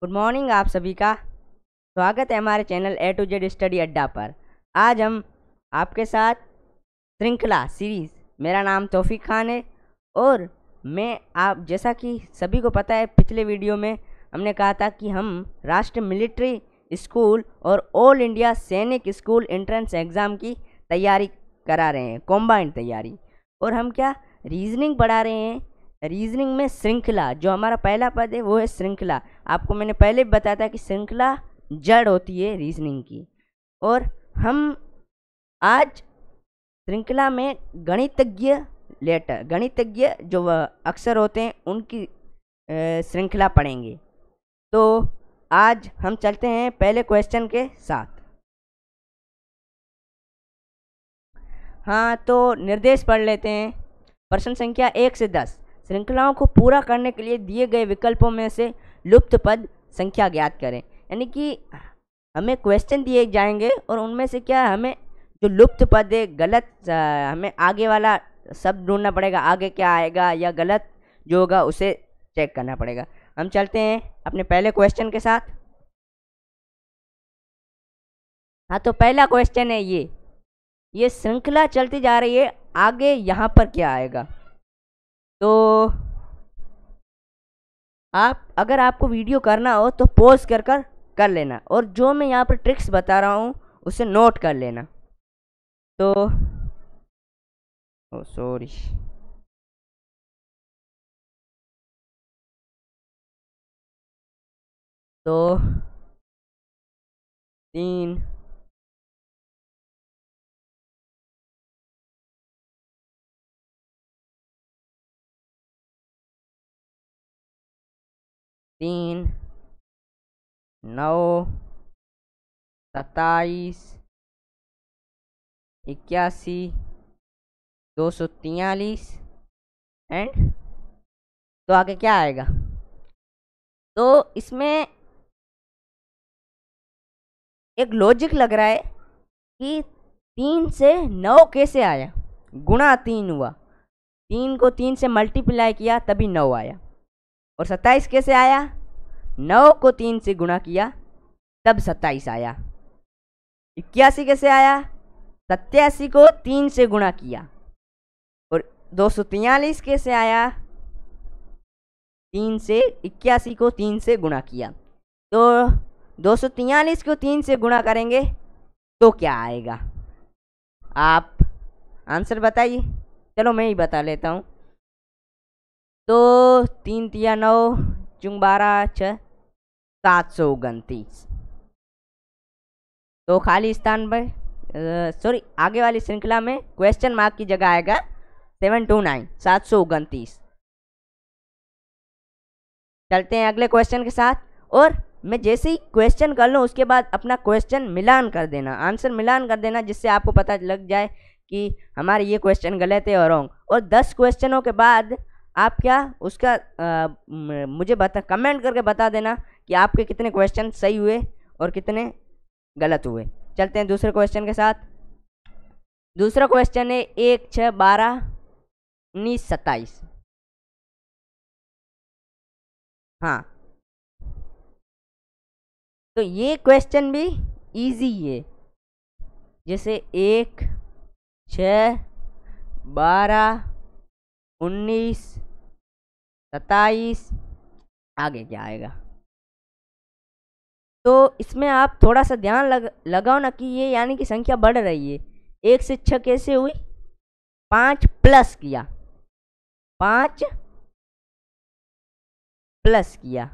Good morning आप सभी का स्वागत है हमारे channel A to Z study Adda पर। आज हम आपके साथ श्रृंखला सीरीज़, मेरा नाम तौफीक खान है और मैं आप जैसा कि सभी को पता है, पिछले वीडियो में हमने कहा था कि हम राष्ट्रीय मिलिट्री स्कूल और ऑल इंडिया सैनिक स्कूल एंट्रेंस एग्ज़ाम की तैयारी करा रहे हैं, कॉम्बाइंड तैयारी। और हम क्या रीजनिंग पढ़ा रहे हैं। रीजनिंग में श्रृंखला, जो हमारा पहला पद है वो है श्रृंखला। आपको मैंने पहले भी बताया था कि श्रृंखला जड़ होती है रीजनिंग की। और हम आज श्रृंखला में गणितज्ञ जो अक्षर होते हैं उनकी श्रृंखला पढ़ेंगे। तो आज हम चलते हैं पहले क्वेश्चन के साथ। हाँ, तो निर्देश पढ़ लेते हैं। प्रश्न संख्या 1 से 10, श्रृंखलाओं को पूरा करने के लिए दिए गए विकल्पों में से लुप्त पद संख्या ज्ञात करें। यानी कि हमें क्वेश्चन दिए जाएंगे और उनमें से क्या हमें जो लुप्त पद है, गलत, हमें आगे वाला शब्द ढूंढना पड़ेगा, आगे क्या आएगा या गलत जो होगा उसे चेक करना पड़ेगा। हम चलते हैं अपने पहले क्वेश्चन के साथ। हाँ, तो पहला क्वेश्चन है ये श्रृंखला चलती जा रही है, आगे यहाँ पर क्या आएगा। तो अगर आपको वीडियो करना हो तो पॉज कर लेना, और जो मैं यहाँ पर ट्रिक्स बता रहा हूँ उसे नोट कर लेना। तो सॉरी, तो 3 3 9 27 81 243 एंड तो आगे क्या आएगा। तो इसमें एक लॉजिक लग रहा है कि 3 से 9 कैसे आया, गुणा 3 हुआ, 3 को 3 से मल्टीप्लाई किया तभी 9 आया। और 27 कैसे आया, 9 को 3 से गुणा किया तब 27 आया। 81 कैसे आया, 87 को 3 से गुणा किया। और 243 कैसे आया, 3 से 81 को 3 से गुणा किया। तो 243 को 3 से गुणा करेंगे तो क्या आएगा, आप आंसर बताइए। चलो मैं ही बता लेता हूँ। तो 3 तिया 9 चुंग 12 6 729। तो खाली स्थान पर सॉरी, आगे वाली श्रृंखला में क्वेश्चन मार्क की जगह आएगा 729 729। चलते हैं अगले क्वेश्चन के साथ। और मैं जैसे ही क्वेश्चन कर लूँ उसके बाद अपना क्वेश्चन मिलान कर देना, आंसर मिलान कर देना, जिससे आपको पता लग जाए कि हमारे ये क्वेश्चन गलत है और रॉन्ग। और 10 क्वेश्चनों के बाद आप क्या उसका मुझे कमेंट करके बता देना कि आपके कितने क्वेश्चन सही हुए और कितने गलत हुए। चलते हैं दूसरे क्वेश्चन के साथ। दूसरा क्वेश्चन है 1 6 12 19 27। हाँ, तो ये क्वेश्चन भी इजी है। जैसे 1 6 12 19 27, आगे क्या आएगा। तो इसमें आप थोड़ा सा ध्यान लगाओ ना कि ये यानी कि संख्या बढ़ रही है। 1 से 6 कैसे हुई, 5 प्लस किया, 5 प्लस किया।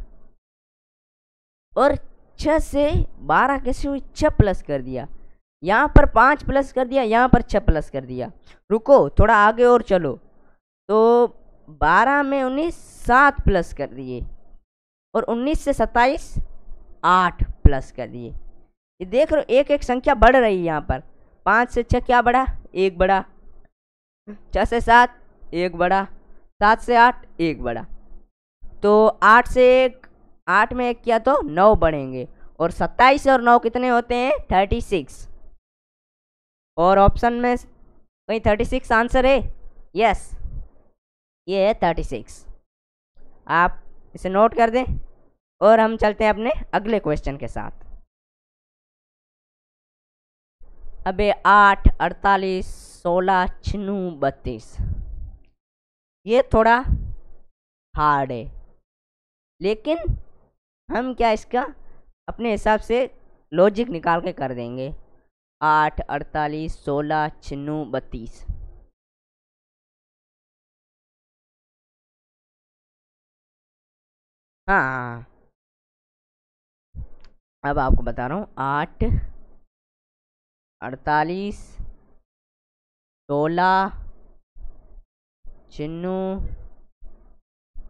और 6 से 12 कैसे हुई, 6 प्लस कर दिया, यहाँ पर 5 प्लस कर दिया, यहाँ पर 6 प्लस कर दिया। रुको, थोड़ा आगे और चलो। तो 12 में 19 7 प्लस कर दिए, और 19 से 27 8 प्लस कर दिए। ये देख रहे हो, एक एक संख्या बढ़ रही है यहाँ पर। 5 से 6 क्या बढ़ा, 1 बढ़ा। 6 से 7 1 बढ़ा। 7 से 8 1 बढ़ा। तो 8 से 8 में 1 किया तो 9 बढ़ेंगे। और 27 और 9 कितने होते हैं, 36। और ऑप्शन में कहीं 36 आंसर है, यस, ये है 36। आप इसे नोट कर दें। और हम चलते हैं अपने अगले क्वेश्चन के साथ। अबे 8, 48, 16, 96, 32, ये थोड़ा हार्ड है, लेकिन हम क्या इसका अपने हिसाब से लॉजिक निकाल के कर देंगे। 8, 48, 16, 96, 32। हाँ, अब आपको बता रहा हूँ। 8, 48, 16, 96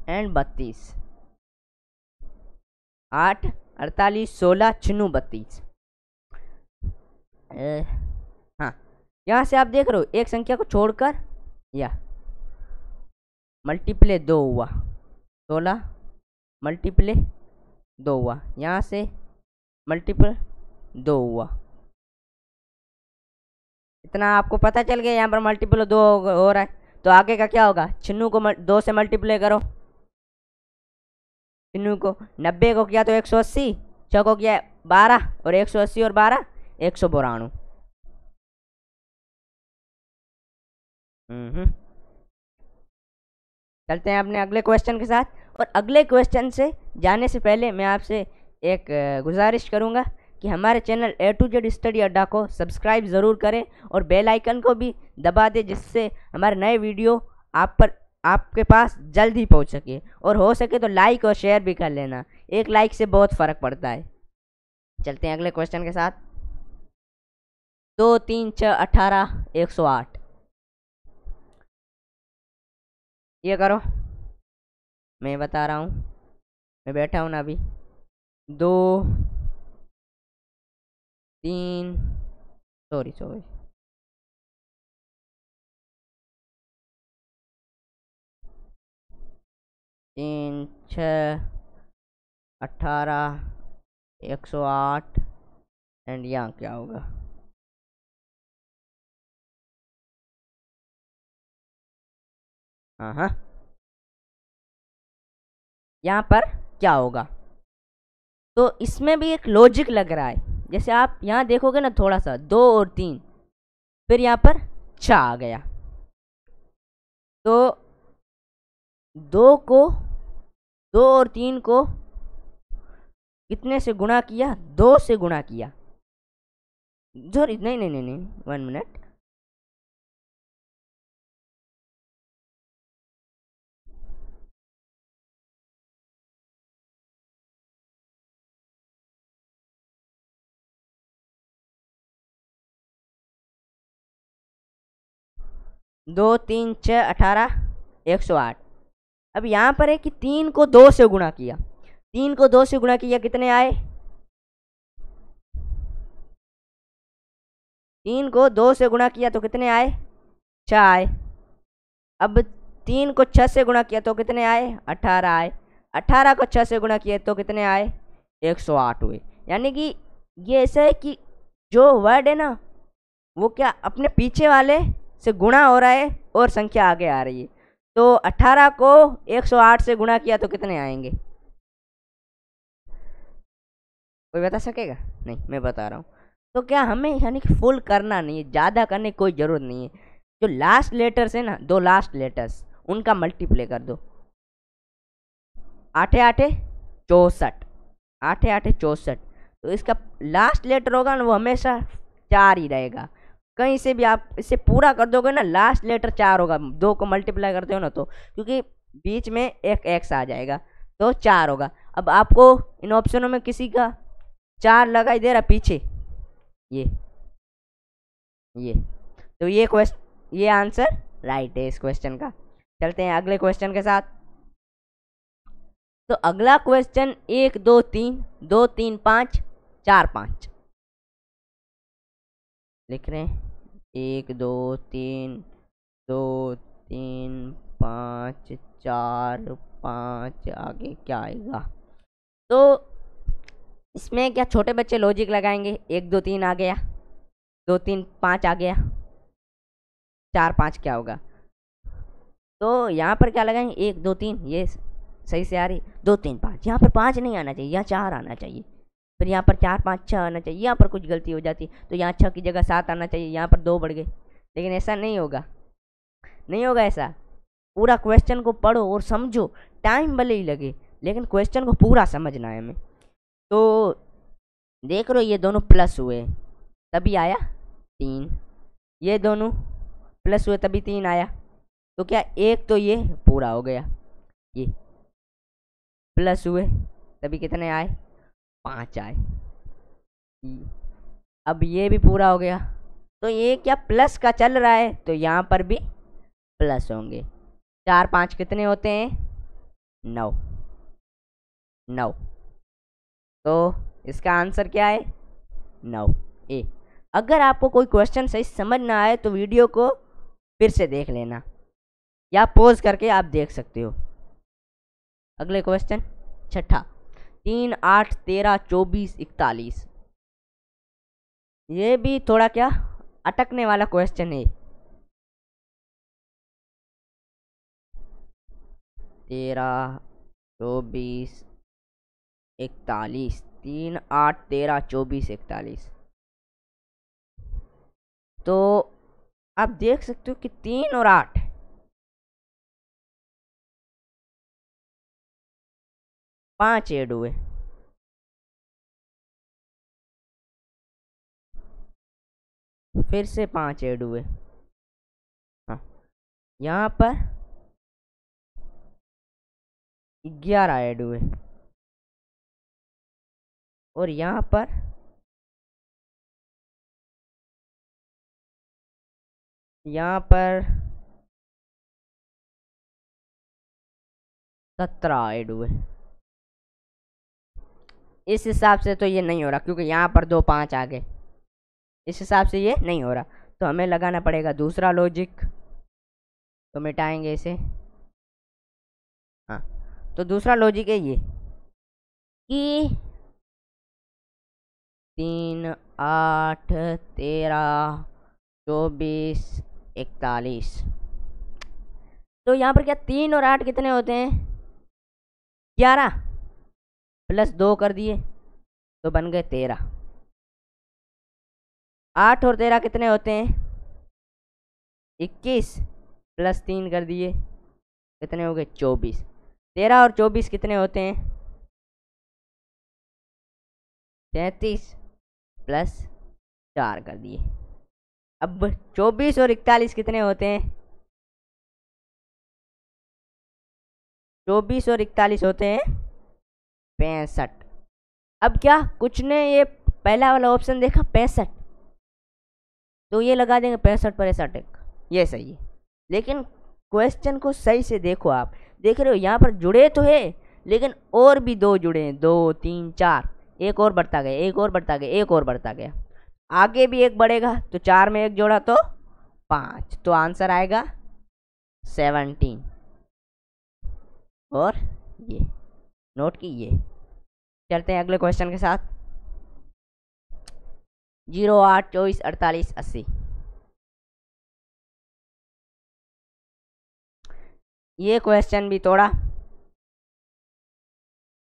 एंड 32। 8, 48, 16, 96, 32। हाँ, यहाँ से आप देख रहे हो एक संख्या को छोड़कर या मल्टीप्ले 2 हुआ, 16 मल्टीप्ले 2 हुआ, यहाँ से मल्टीपल 2 हुआ। इतना आपको पता चल गया, यहाँ पर मल्टीपल 2 हो रहा है, तो आगे का क्या होगा? 96 को 2 से मल्टीप्लाई करो। 96 को 90 को किया तो 180, 6 को किया 12, और 180 और 12 192। चलते हैं अपने अगले क्वेश्चन के साथ। और अगले क्वेश्चन से जाने से पहले मैं आपसे एक गुजारिश करूंगा कि हमारे channel A to Z study अड्डा को सब्सक्राइब ज़रूर करें और बेल आइकन को भी दबा दें, जिससे हमारे नए वीडियो आपके पास जल्द ही पहुंच सके। और हो सके तो लाइक और शेयर भी कर लेना, एक लाइक से बहुत फ़र्क पड़ता है। चलते हैं अगले क्वेश्चन के साथ। 2, 3, 6, 18, 108, ये करो। मैं बता रहा हूँ, मैं बैठा हूँ ना अभी। 2, 3, सॉरी 3, 6, 18, 108 एंड यहाँ क्या होगा? हाँ, यहाँ पर क्या होगा? तो इसमें भी एक लॉजिक लग रहा है। जैसे आप यहाँ देखोगे ना, थोड़ा सा 2 और 3, फिर यहाँ पर 6 आ गया, तो 2 और 3 को कितने से गुणा किया? 2 से गुणा किया। सॉरी, नहीं, 1 मिनट। दो, 3, 6, 18, 108। अब यहाँ पर है कि 3 को 2 से गुणा किया। 3 को 2 से गुणा किया, कितने आए? 3 को 2 से गुणा किया तो कितने आए? 6 आए। अब 3 को 6 से गुणा किया तो कितने आए? 18 आए। 18 को 6 से गुणा किया तो कितने आए? 108 हुए। यानी कि ये ऐसा है कि जो वर्ड है ना, वो क्या अपने पीछे वाले से गुणा हो रहा है और संख्या आगे आ रही है। तो 18 को 108 से गुणा किया तो कितने आएंगे? कोई बता सकेगा? नहीं, मैं बता रहा हूँ। तो क्या हमें यानी कि फुल करना नहीं है, ज़्यादा करने की कोई ज़रूरत नहीं है। जो लास्ट लेटर्स है ना, 2 लास्ट लेटर्स, उनका मल्टीप्लाई कर दो। 8 8 64, 8 8 64। तो इसका लास्ट लेटर होगा ना, वो हमेशा 4 ही रहेगा। कहीं से भी आप इसे पूरा कर दोगे ना, लास्ट लेटर 4 होगा। 2 को मल्टीप्लाई करते हो ना, तो क्योंकि बीच में एक एक्स आ जाएगा तो 4 होगा। अब आपको इन ऑप्शनों में किसी का 4 लगाई दे रहा पीछे, ये ये तो ये आंसर राइट है इस क्वेश्चन का। चलते हैं अगले क्वेश्चन के साथ। तो अगला क्वेश्चन 1 2 3 2 3 5 4 5 लिख रहे हैं। 1 2 3 2 3 5 4 5, आगे क्या आएगा? तो इसमें क्या छोटे बच्चे लॉजिक लगाएंगे। 1 2 3 आ गया, 2 3 5 आ गया, 4 5 क्या होगा? तो यहाँ पर क्या लगाएंगे? 1 2 3, ये सही से आ रही, 2 3 5, यहाँ पर 5 नहीं आना चाहिए, यहाँ 4 आना चाहिए। फिर यहाँ पर 4 5 6 आना चाहिए, यहाँ पर कुछ गलती हो जाती तो यहाँ 6 की जगह 7 आना चाहिए, यहाँ पर 2 बढ़ गए। लेकिन ऐसा नहीं होगा, नहीं होगा ऐसा। पूरा क्वेश्चन को पढ़ो और समझो, टाइम भले ही लगे लेकिन क्वेश्चन को पूरा समझना है हमें। तो देख रहे हो ये दोनों प्लस हुए तभी आया 3, ये दोनों प्लस हुए तभी 3 आया। तो क्या एक तो ये पूरा हो गया, ये प्लस हुए तभी कितने आए, 5 आए। अब ये भी पूरा हो गया, तो ये क्या प्लस का चल रहा है तो यहाँ पर भी प्लस होंगे। 4 5 कितने होते हैं, 9 9। तो इसका आंसर क्या है, 9 ए। अगर आपको कोई क्वेश्चन सही समझ ना आए तो वीडियो को फिर से देख लेना या पॉज करके आप देख सकते हो। अगले क्वेश्चन छठा, 3 8 13 24 41। ये भी थोड़ा क्या अटकने वाला क्वेश्चन है। 13 24 41, 3 8 13 24 41। तो आप देख सकते हो कि 3 और 8 5 ऐड हुए, फिर से 5 ऐड हुए। हाँ, यहाँ पर 11 ऐड हुए और यहाँ पर 17 ऐड हुए। इस हिसाब से तो ये नहीं हो रहा क्योंकि यहाँ पर 2 5 आ गए, इस हिसाब से ये नहीं हो रहा। तो हमें लगाना पड़ेगा दूसरा लॉजिक, तो मिटाएंगे इसे। हाँ, तो दूसरा लॉजिक है ये कि 3 8 13 24 41। तो यहाँ पर क्या 3 और 8 कितने होते हैं, 11 प्लस 2 कर दिए तो बन गए 13। 8 और 13 कितने होते हैं, 21 प्लस 3 कर दिए कितने हो गए, 24। 13 और 24 कितने होते हैं, 33 प्लस 4 कर दिए। अब 24 और 41 कितने होते हैं, 24 और 41 होते हैं 65। अब क्या कुछ ने ये पहला वाला ऑप्शन देखा 65, तो ये लगा देंगे 65 पर 65, ये सही है। लेकिन क्वेश्चन को सही से देखो, आप देख रहे हो यहाँ पर जुड़े तो है लेकिन और भी 2 जुड़े हैं, 2 3 4, एक और बढ़ता गया, एक और बढ़ता गया, एक और बढ़ता गया, आगे भी एक बढ़ेगा। तो 4 में 1 जोड़ा तो 5, तो आंसर आएगा 17। और ये नोट कीजिए। चलते हैं अगले क्वेश्चन के साथ। 0 8 24 48 80। ये क्वेश्चन भी थोड़ा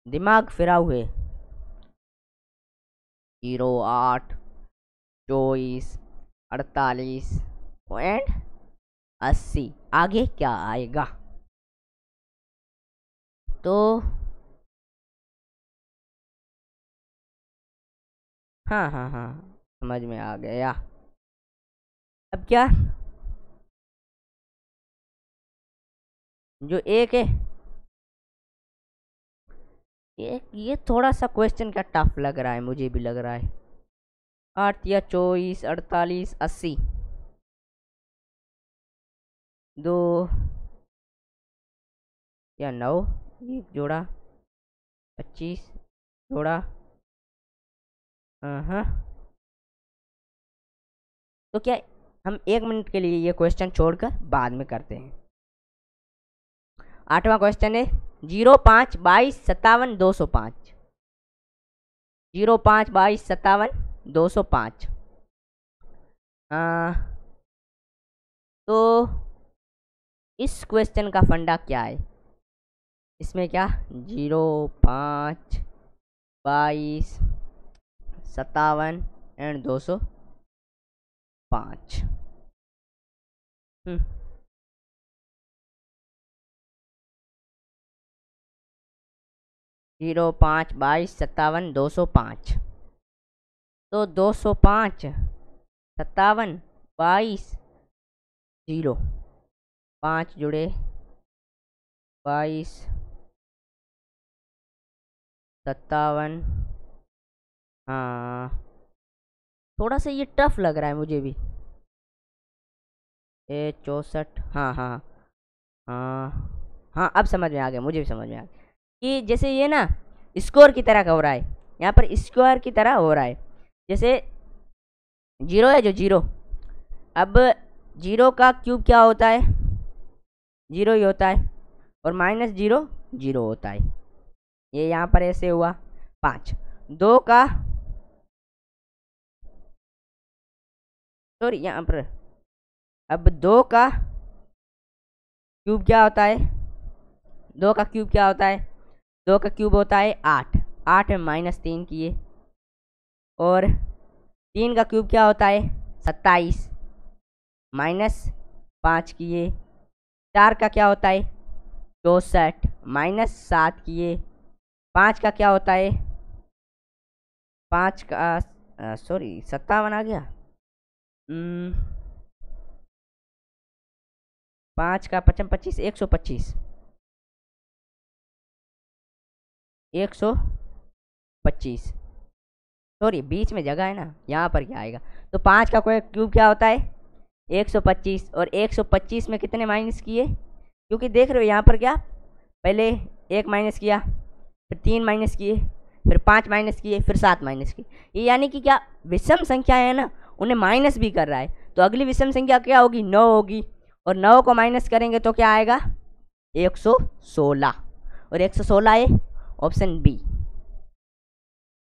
दिमाग फिरा हुए। 0 8 24 48 एंड 80, आगे क्या आएगा। तो हाँ हाँ हाँ, समझ में आ गया। अब क्या, जो एक है ये थोड़ा सा क्वेश्चन का टफ लग रहा है, मुझे भी लग रहा है। 8 या 24 48 80, 2 या 9, 1 जोड़ा 25 जोड़ा, हाँ। तो क्या हम 1 मिनट के लिए ये क्वेश्चन छोड़कर बाद में करते हैं। 8वां क्वेश्चन है 0 5 22 57 205। 0 5 22 57 205। तो इस क्वेश्चन का फंडा क्या है, इसमें क्या 0, 5, 22, 57 एंड 205। 0, 5, 22, 57, 205। तो 205, 57, 22, 0, 5 जुड़े 22, 57। हाँ, थोड़ा सा ये टफ लग रहा है मुझे भी। ये 64। हाँ हाँ हाँ हाँ, अब समझ में आ गया, मुझे भी समझ में आ गया कि जैसे ये ना स्क्वायर की तरह का हो रहा है, यहाँ पर स्क्वायर की तरह हो रहा है। जैसे 0 है जो 0, अब 0 का क्यूब क्या होता है, 0 ही होता है, और -0 0 होता है। ये यहाँ पर ऐसे हुआ। 5, 2 का, सॉरी यहाँ पर, अब 2 का क्यूब क्या होता है, 2 का क्यूब क्या होता है, 2 का क्यूब होता है 8, 8 में -3 किए, और 3 का क्यूब क्या होता है 27, -5 किए, 4 का क्या होता है 64, -7 किए, 5 का क्या होता है, 5 का सॉरी 57 आ गया, 5 का 55, 25, 125, 125, सॉरी बीच में जगह है ना, यहाँ पर क्या आएगा। तो 5 का कोई क्यूब क्या होता है 125, और 125 में कितने माइनस किए, क्योंकि देख रहे हो यहाँ पर क्या, पहले 1 माइनस किया, फिर 3 माइनस किए, फिर 5 माइनस किए, फिर 7 माइनस किए। ये यानी कि क्या विषम संख्या है ना, उन्हें माइनस भी कर रहा है। तो अगली विषम संख्या क्या होगी 9 होगी, और 9 को माइनस करेंगे तो क्या आएगा 116, और 116 है ऑप्शन बी।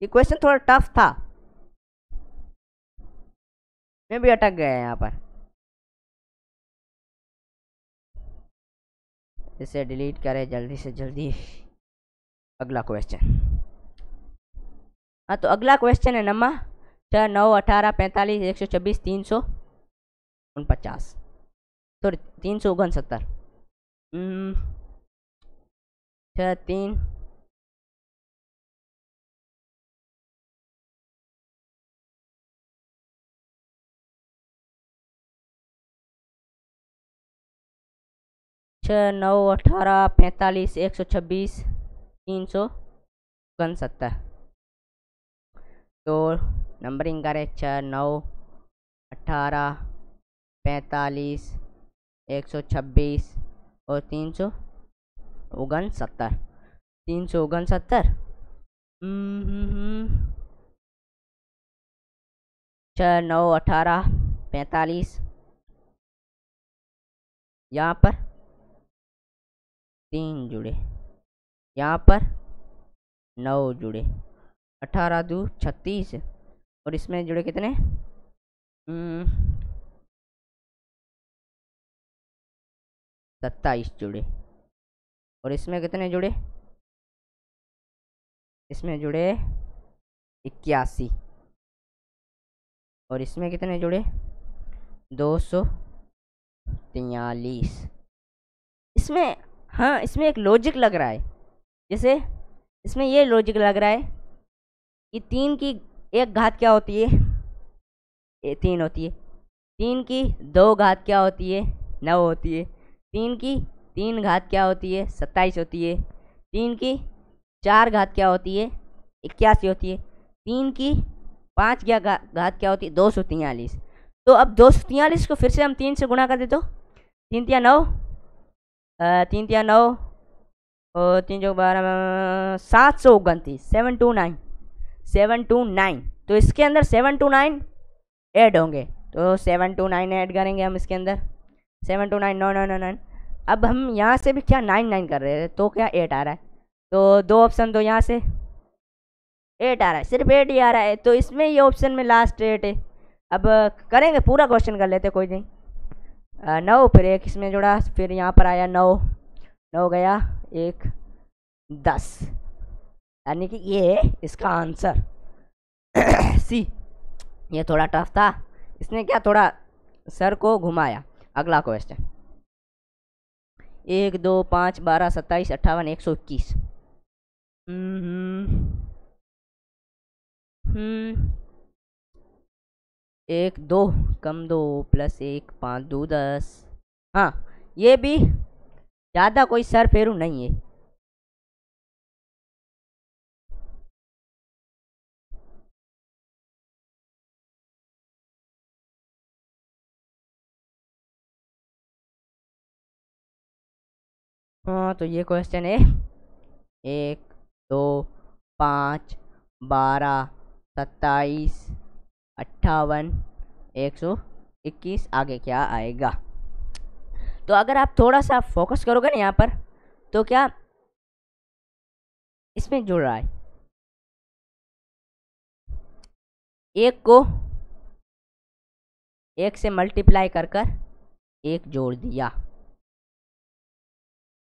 ये क्वेश्चन थोड़ा टफ था, मैं भी अटक गया यहाँ पर। इसे डिलीट करें जल्दी से जल्दी। अगला क्वेश्चन, हाँ तो अगला क्वेश्चन है नंबर 6, 9, 18, 45, 126, 349, सॉरी 369। 6, 3, 6, 9, 18, 45, 126, 369। तो नंबरिंग करें 6, 9, 18, 45, 126 और 369। 369, 6, 9, 18, 45, यहाँ पर 3 जुड़े, यहाँ पर 9 जुड़े, 18 2 36, और इसमें जुड़े कितने 27 जुड़े, और इसमें कितने जुड़े, इसमें जुड़े 81, और इसमें कितने जुड़े 243। इसमें हाँ, इसमें एक लॉजिक लग रहा है, जैसे इसमें ये लॉजिक लग रहा है कि 3 की 1 घात क्या होती है, ये 3 होती है, 3 की 2 घात क्या होती है 9 होती है, 3 की 3 घात क्या होती है 27 होती है, 3 की 4 घात क्या होती है 81 होती है, 3 की 5 घात क्या होती है 243। तो अब 243 को फिर से हम 3 से गुणा कर दे तो 3 तिया 9, 3 तिया 9 और 3 जो 12, 729, 729, 729। तो इसके अंदर 729 ऐड होंगे, तो 729 ऐड करेंगे हम इसके अंदर, 729 999। अब हम यहाँ से भी क्या 99 कर रहे हैं, तो क्या 8 आ रहा है, तो 2 ऑप्शन तो यहाँ से 8 आ रहा है, सिर्फ 8 ही आ रहा है, तो इसमें ये ऑप्शन में लास्ट 8 है। अब करेंगे पूरा क्वेश्चन कर लेते, कोई नहीं। 9 फिर 1 इसमें जुड़ा, फिर यहाँ पर आया 9, 9 गया 1, 10, यानी कि ये है इसका आंसर। सी। ये थोड़ा टफ था, इसने क्या थोड़ा सर को घुमाया। अगला क्वेश्चन, 1 2 5 12 27 58 121। एक दो कम 2 प्लस 1 5 2 10। हाँ, ये भी ज़्यादा कोई सर फेरू नहीं है। हाँ, तो ये क्वेश्चन है 1 2 5 12 27 58 121। आगे क्या आएगा? तो अगर आप थोड़ा सा फोकस करोगे ना यहाँ पर, तो क्या इसमें जुड़ रहा है, एक को एक से मल्टीप्लाई कर कर एक जोड़ दिया।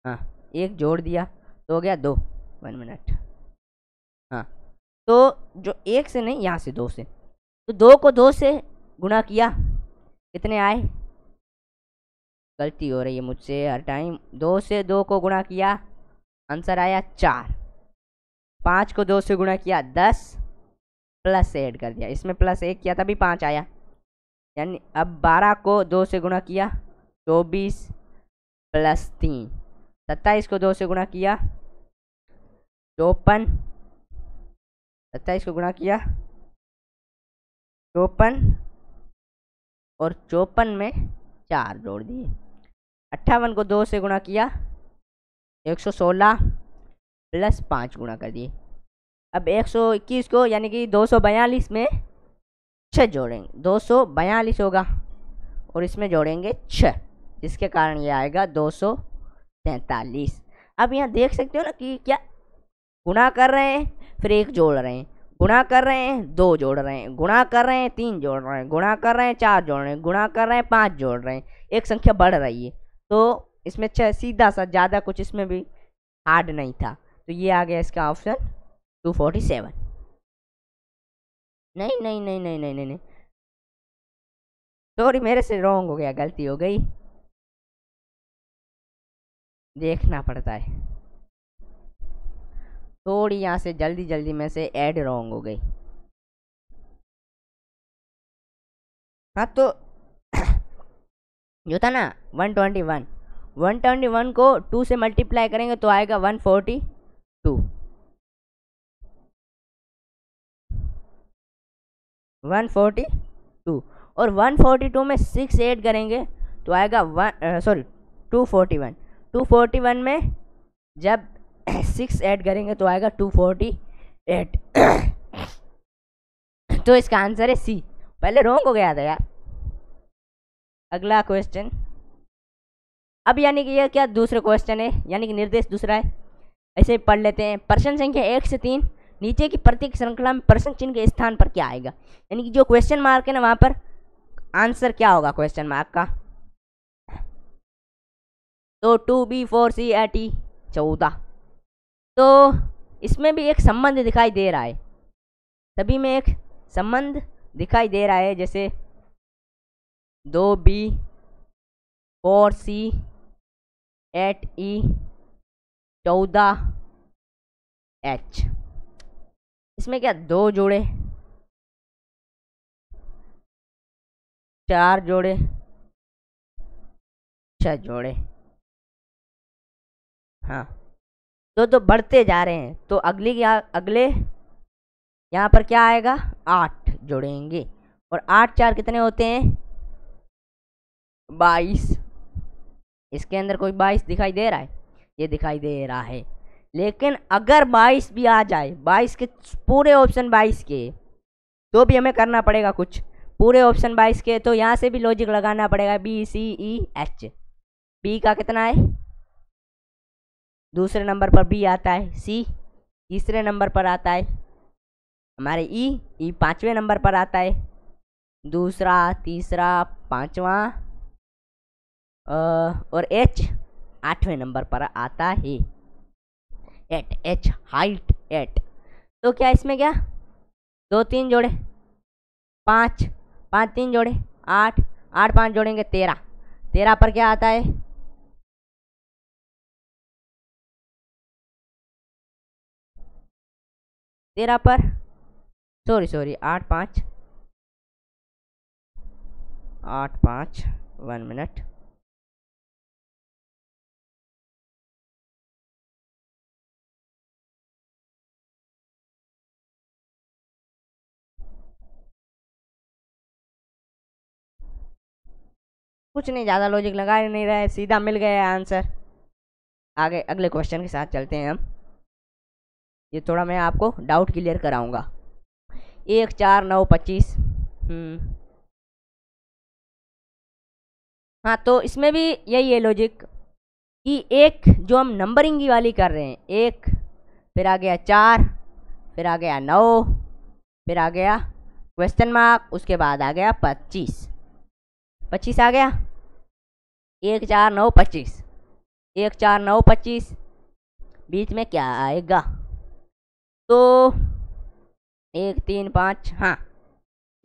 हाँ, एक जोड़ दिया तो हो गया 2। 1 मिनट। हाँ, तो जो एक से नहीं, यहाँ से 2 से, तो 2 को 2 से गुणा किया, कितने आए? गलती हो रही है मुझसे हर टाइम। 2 से 2 को गुणा किया, आंसर आया 4। 5 को 2 से गुणा किया 10, प्लस से ऐड कर दिया, इसमें प्लस 1 किया तभी 5 आया। यानी अब 12 को 2 से गुणा किया 24 प्लस 3। 27 को 2 से गुणा किया 54। 27 को गुणा किया 54 और 54 में 4 जोड़ दिए। 58 को 2 से गुणा किया 116 प्लस 5 गुणा कर दिए। अब 121 को यानी कि 242 में 6 जोड़ेंगे, 242 होगा और इसमें जोड़ेंगे 6, जिसके कारण ये आएगा 243। अब यहाँ देख सकते हो ना कि क्या गुणा कर रहे हैं फिर 1 जोड़ रहे हैं, गुणा कर रहे हैं 2 जोड़ रहे हैं, गुणा कर रहे हैं 3 जोड़ रहे हैं, गुणा कर रहे हैं 4 जोड़ रहे हैं, गुणा कर रहे हैं 5 जोड़ रहे हैं, एक संख्या बढ़ रही है। तो इसमें 6 सीधा सा, ज़्यादा कुछ इसमें भी हार्ड नहीं था। तो ये आ गया इसका ऑप्शन 247। नहीं नहीं नहीं नहीं नहीं नहीं नहीं, सॉरी मेरे से रॉन्ग हो गया, गलती हो गई, देखना पड़ता है। थोड़ी यहाँ से जल्दी जल्दी में से ऐड रॉन्ग हो गई। हाँ, तो जो था ना 121 को 2 से मल्टीप्लाई करेंगे तो आएगा 142। 142 और 142 में 6 ऐड करेंगे तो आएगा 241। 241 में जब 6 ऐड करेंगे तो आएगा 248। तो इसका आंसर है सी। पहले रॉन्ग हो गया था यार। अगला क्वेश्चन, अब यानी कि ये क्या दूसरा क्वेश्चन है, यानी कि निर्देश दूसरा है, ऐसे पढ़ लेते हैं। प्रश्न संख्या 1 से 3 नीचे की प्रत्येक श्रृंखला में प्रश्न चिन्ह के स्थान पर क्या आएगा? यानी कि जो क्वेश्चन मार्क है ना, वहां पर आंसर क्या होगा क्वेश्चन मार्क का? तो 2B 4C 8E 14। तो इसमें भी एक संबंध दिखाई दे रहा है, सभी में एक संबंध दिखाई दे रहा है, जैसे 2B 4C 8E 14H। इसमें क्या 2 जोड़े, 4 जोड़े, 6 जोड़े। हाँ, तो बढ़ते जा रहे हैं। तो अगले यहाँ पर क्या आएगा? 8 जोड़ेंगे और 8 4 कितने होते हैं? 22। इसके अंदर कोई 22 दिखाई दे रहा है? ये दिखाई दे रहा है। लेकिन अगर 22 भी आ जाए, 22 के पूरे ऑप्शन 22 के, तो भी हमें करना पड़ेगा कुछ। पूरे ऑप्शन 22 के, तो यहाँ से भी लॉजिक लगाना पड़ेगा। BCEH, बी का कितना है? दूसरे नंबर पर बी आता है, सी तीसरे नंबर पर आता है, हमारे ई 5वें नंबर पर आता है, दूसरा तीसरा 5वां, और एच 8वें नंबर पर आता है। Eight, H height eight. तो क्या इसमें क्या 2 3 जोड़े 5, 5 3 जोड़े 8, 8 5 जोड़ेंगे 13, 13 पर क्या आता है 13 पर सॉरी 8 5 8 5 1 मिनट। कुछ नहीं, ज़्यादा लॉजिक लगा ही नहीं रहे, सीधा मिल गया आंसर। आगे अगले क्वेश्चन के साथ चलते हैं हम। ये थोड़ा मैं आपको डाउट क्लियर कराऊंगा। 1 4 9 25। हाँ, तो इसमें भी यही है लॉजिक कि एक जो हम नंबरिंग की वाली कर रहे हैं, 1 फिर आ गया 4 फिर आ गया 9 फिर आ गया क्वेश्चन मार्क, उसके बाद आ गया 25, 25 आ गया 1 4 9 25, 1 4 9 25, बीच में क्या आएगा तो 1 3 5। हाँ,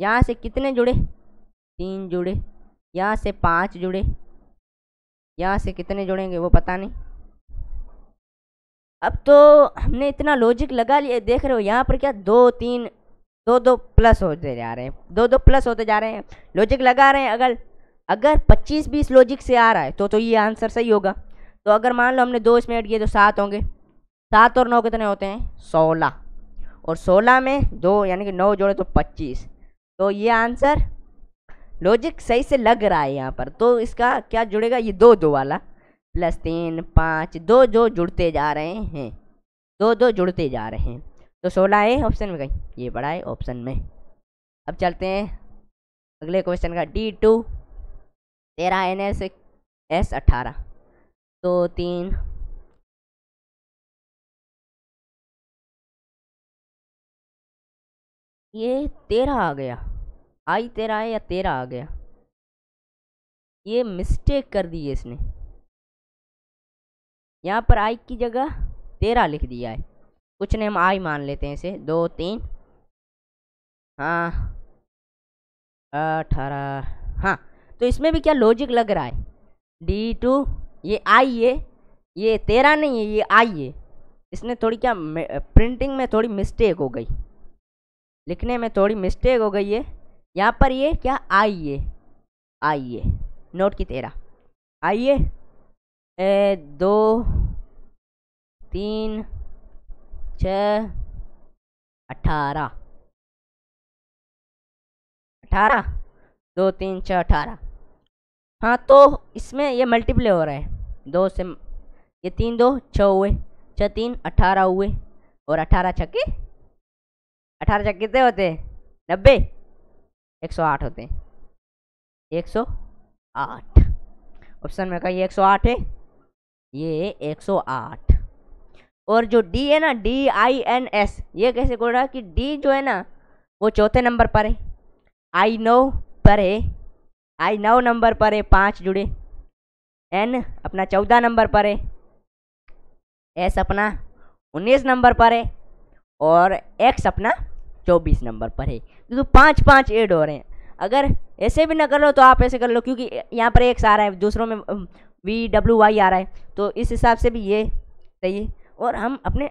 यहाँ से कितने जुड़े 3 जुड़े, यहाँ से 5 जुड़े, यहाँ से कितने जुड़ेंगे वो पता नहीं। अब तो हमने इतना लॉजिक लगा लिया, देख रहे हो यहाँ पर क्या 2 3 2 2 प्लस होते जा रहे हैं, 2 2 प्लस होते जा रहे हैं, लॉजिक लगा रहे हैं। अगर अगर 25 20 लॉजिक से आ रहा है तो ये आंसर सही होगा। तो अगर मान लो हमने 2 इसमें ऐड किए तो 7 होंगे, 7 और 9 कितने होते हैं 16, और 16 में 2 यानी कि 9 जोड़े तो 25। तो ये आंसर लॉजिक सही से लग रहा है यहाँ पर। तो इसका क्या जुड़ेगा ये 2 2 वाला, प्लस 3 5 2 जो जुड़ते जा रहे हैं, 2 2 जुड़ते जा रहे हैं। तो 16 है ऑप्शन में, कहीं ये बड़ा है ऑप्शन में। अब चलते हैं अगले क्वेश्चन का। D2 13 NS 18, तो 3 ये 13 आ गया, आई 13 है या 13 आ गया, ये मिस्टेक कर दी है इसने, यहाँ पर आई की जगह 13 लिख दिया है। कुछ नहीं, हम आई मान लेते हैं इसे। 2 3 हाँ 18। हाँ, तो इसमें भी क्या लॉजिक लग रहा है D2 ये आई है, ये 13 नहीं है ये आई है। इसने थोड़ी क्या प्रिंटिंग में थोड़ी मिस्टेक हो गई, लिखने में थोड़ी मिस्टेक हो गई है। यहाँ पर ये क्या आई है, आई है नोट की 13 आइए 2 3 6 18 18 2 3 6 18। हाँ, तो इसमें ये मल्टीप्लाई हो रहा है 2 से, ये 3 2 6 हुए, 6 3 18 हुए, और 18 छक्के 18 छक्के कितने होते हैं 90, 108 होते हैं, 108। ऑप्शन में कहीं 108 है, ये 108। और जो डी है ना DINS, ये कैसे बोल रहा है कि डी जो है ना वो चौथे नंबर पर है, आई 9 पर है, आई 9 नंबर पर है 5 जुड़े, एन अपना 14 नंबर पर है, एस अपना 19 नंबर पर है, और एक्स अपना 24 नंबर पर है। तो 5 5 ऐड हो रहे हैं। अगर ऐसे भी ना कर लो तो आप ऐसे कर लो, क्योंकि यहाँ पर एक्स आ रहा है, दूसरों में VWY आ रहा है, तो इस हिसाब से भी ये सही है। और हम अपने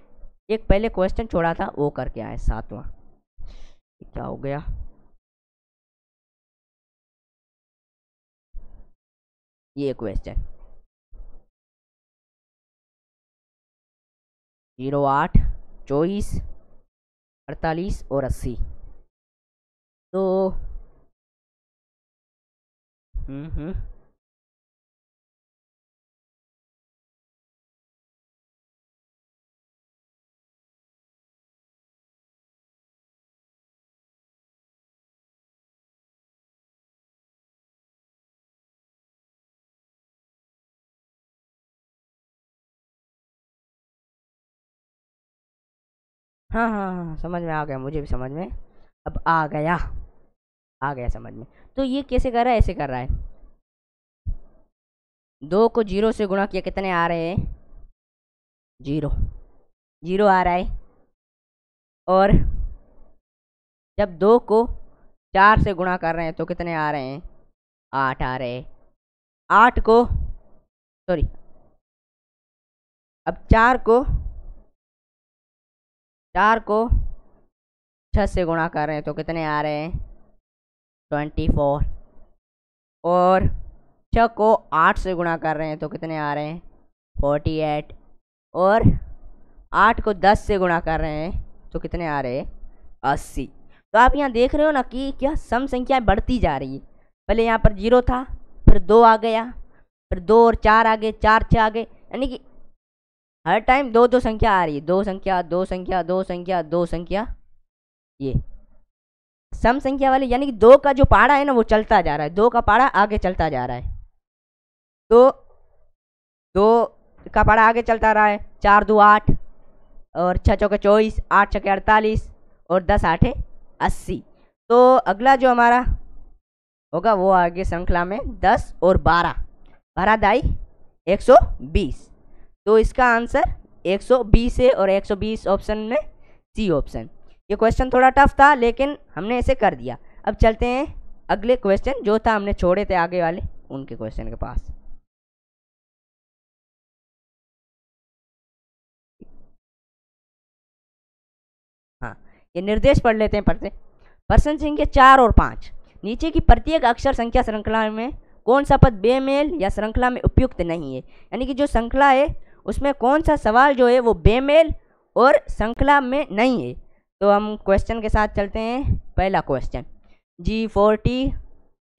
एक पहले क्वेश्चन छोड़ा था वो करके आए 7वां, क्या हो गया ये क्वेश्चन 08 24 48 और 80। तो हाँ हाँ हाँ, समझ में आ गया, मुझे भी समझ में अब आ गया समझ में। तो ये कैसे कर रहा है, ऐसे कर रहा है, 2 को 0 से गुणा किया कितने आ रहे हैं 0, 0 आ रहा है। और जब 2 को 4 से गुणा कर रहे हैं तो कितने आ रहे हैं? 8 आ रहे हैं। 8 को सॉरी अब 4 को 6 से गुणा कर रहे हैं तो कितने आ रहे हैं? 24। और 6 को 8 से गुणा कर रहे हैं तो कितने आ रहे हैं? 48। और 8 को 10 से गुणा कर रहे हैं तो कितने आ रहे हैं? 80। तो आप यहाँ देख रहे हो ना कि क्या सम संख्याएं बढ़ती जा रही है। पहले यहाँ पर 0 था, फिर 2 आ गया, फिर 2 और 4 आ गए, 4 6 आ गए, यानी कि हर टाइम 2 2 संख्या आ रही है। 2 संख्या 2 संख्या 2 संख्या 2 संख्या। ये सम संख्या वाली, यानी कि 2 का जो पहाड़ा है ना वो चलता जा रहा है। 2 का पहाड़ा आगे चलता जा रहा है। तो 2 का पहाड़ा आगे चलता रहा है। 4 2 8 और 6 चौके 24, 8 छके 48 और 10 8 80। तो अगला जो हमारा होगा वो आगे श्रृंखला में 10 और 12, 12 दाई 120। तो इसका आंसर 120 है और 120 ऑप्शन में सी ऑप्शन। ये क्वेश्चन थोड़ा टफ था लेकिन हमने इसे कर दिया। अब चलते हैं अगले क्वेश्चन जो था हमने छोड़े थे आगे वाले उनके क्वेश्चन के पास। हाँ, ये निर्देश पढ़ लेते हैं पढ़ते। प्रश्न संख्या 4 और 5, नीचे की प्रत्येक अक्षर संख्या श्रृंखला में कौन सा पद बेमेल या श्रृंखला में उपयुक्त नहीं है। यानी कि जो श्रृंखला है उसमें कौन सा सवाल जो है वो बेमेल और श्रृंखला में नहीं है। तो हम क्वेश्चन के साथ चलते हैं। पहला question, G40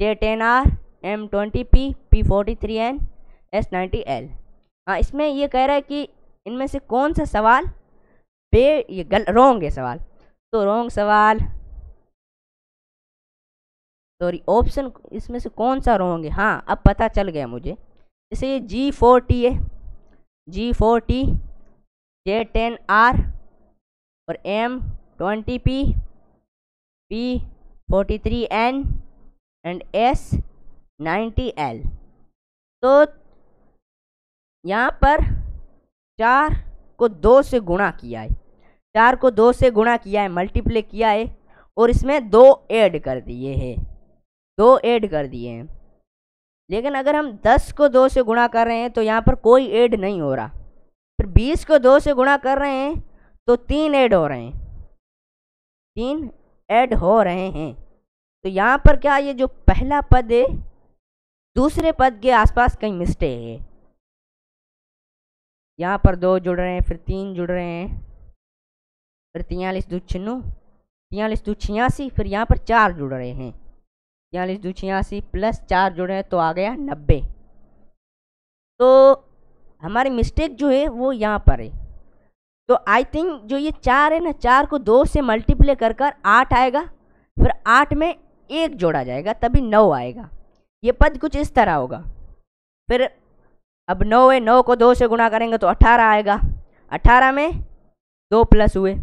J10R M20P P43N S90L। हाँ, इसमें ये कह रहा है कि इनमें से कौन सा सवाल ये रॉन्ग है सवाल। तो रॉन्ग सवाल, सॉरी ऑप्शन इसमें से कौन सा रॉन्ग है? हाँ, अब पता चल गया मुझे। जैसे ये G40 है, G40 J10R और M20P P43N एंड S90L। तो यहाँ पर 4 को 2 से गुणा किया है, 4 को 2 से गुणा किया है, मल्टीप्लाई किया है और इसमें 2 ऐड कर दिए हैं, 2 ऐड कर दिए हैं। लेकिन अगर हम 10 को 2 से गुणा कर रहे हैं तो यहाँ पर कोई ऐड नहीं हो रहा। फिर 20 को 2 से गुणा कर रहे हैं तो 3 ऐड हो रहे हैं, 3 ऐड हो रहे हैं। तो यहाँ पर क्या ये जो पहला पद है दूसरे पद के आसपास कहीं मिस्टेक है। यहाँ पर 2 जुड़ रहे हैं, फिर 3 जुड़ रहे हैं, फिर 43 2 96, 43 2 86, फिर यहाँ पर 4 जुड़ रहे हैं, 43 2 86 प्लस 4 जुड़ रहे हैं तो आ गया 90। तो हमारी मिस्टेक जो है वो यहाँ पर है। तो आई थिंक जो ये 4 है ना, 4 को 2 से मल्टीप्लाई कर 8 आएगा, फिर 8 में 1 जोड़ा जाएगा तभी 9 आएगा। ये पद कुछ इस तरह होगा। फिर अब 9 है, 9 को 2 से गुणा करेंगे तो 18 आएगा, 18 में 2 प्लस हुए,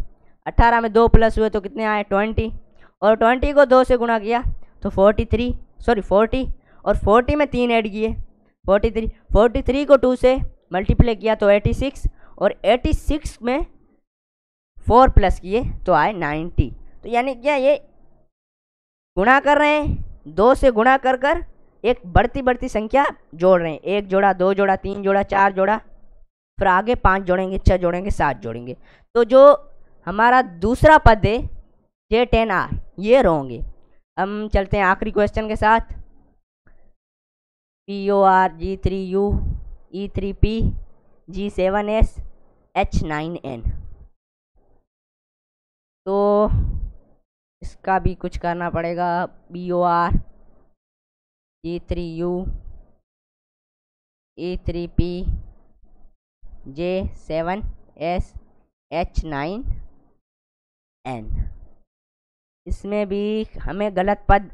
18 में 2 प्लस हुए तो कितने आए? 20। और 20 को 2 से गुणा किया तो 40 और 40 में 3 ऐड किए 43 को 2 से मल्टीप्लाई किया तो 86 और 86 में 4 प्लस किए तो आए 90। तो यानी क्या ये गुणा कर रहे हैं, 2 से गुणा कर एक बढ़ती संख्या जोड़ रहे हैं, 1 जोड़ा 2 जोड़ा 3 जोड़ा 4 जोड़ा, फिर आगे 5 जोड़ेंगे 6 जोड़ेंगे 7 जोड़ेंगे। तो जो हमारा दूसरा पद है J10R ये रॉन्ग है। हम चलते हैं आखिरी क्वेश्चन के साथ। POR G3U E3P G7S H9N। तो इसका भी कुछ करना पड़ेगा। POR G3U E3P J7S H9N। इसमें भी हमें गलत पद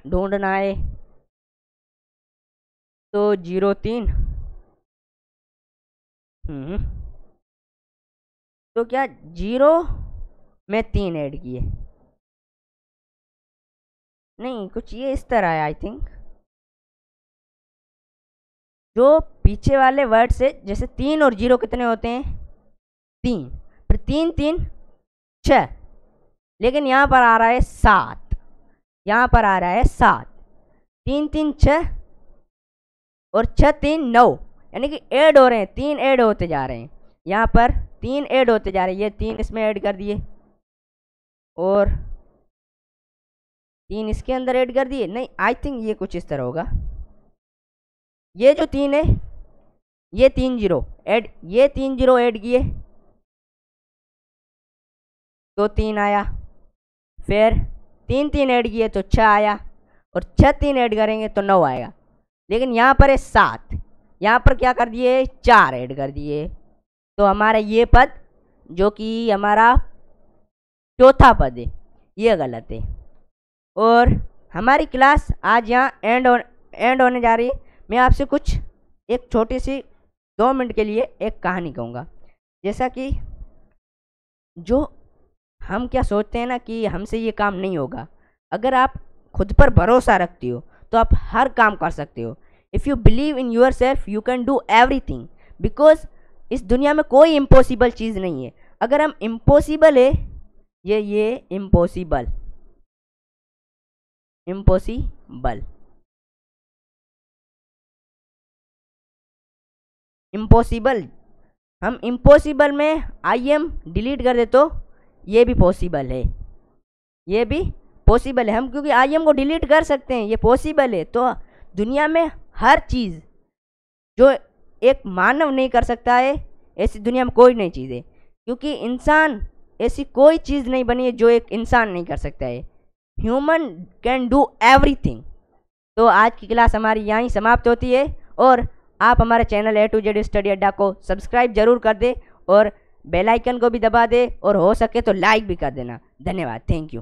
ढूंढना है। तो 03 तो क्या 0 में 3 ऐड किए? नहीं, कुछ ये इस तरह है आई थिंक। जो पीछे वाले वर्ड से, जैसे 3 और 0 कितने होते हैं? 3, फिर 3 3 6, लेकिन यहाँ पर आ रहा है 7, यहाँ पर आ रहा है 7, 3 3 6 और 6 3 9, यानी कि ऐड हो रहे हैं, 3 ऐड होते जा रहे हैं, यहाँ पर 3 ऐड होते जा रहे हैं। ये 3 इसमें ऐड कर दिए और 3 इसके अंदर ऐड कर दिए। नहीं, आई थिंक ये कुछ इस तरह होगा। ये जो 3 है, ये 3 0 ऐड, ये 3 0 ऐड किए तो 3 आया, फिर 3 3 ऐड किए तो 6 आया, और 6 3 ऐड करेंगे तो 9 आएगा। लेकिन यहाँ पर है 7, यहाँ पर क्या कर दिए, 4 ऐड कर दिए, तो हमारा ये पद जो कि हमारा चौथा पद है, ये गलत है। और हमारी क्लास आज यहाँ एंड होने जा रही है। मैं आपसे कुछ एक छोटी सी 2 मिनट के लिए एक कहानी कहूँगा। जैसा कि जो हम क्या सोचते हैं ना कि हमसे ये काम नहीं होगा, अगर आप खुद पर भरोसा रखते हो तो आप हर काम कर सकते हो। If you believe in your self you can do everything, because इस दुनिया में कोई इम्पॉसिबल चीज़ नहीं है। अगर हम इम्पॉसिबल है, ये इम्पॉसिबल हम इम्पॉसिबल में आई एम डिलीट कर दे तो ये भी पॉसिबल है, ये भी पॉसिबल है। हम क्योंकि आई एम को डिलीट कर सकते हैं, ये पॉसिबल है। तो दुनिया में हर चीज़ जो एक मानव नहीं कर सकता है, ऐसी दुनिया में कोई नई चीज़ है, क्योंकि इंसान ऐसी कोई चीज़ नहीं बनी है जो एक इंसान नहीं कर सकता है। Human can do everything. तो आज की क्लास हमारी यहीं समाप्त होती है, और आप हमारे channel A to Z study अड्डा को सब्सक्राइब जरूर कर दें और बेल आइकन को भी दबा दें, और हो सके तो लाइक भी कर देना। धन्यवाद, थैंक यू।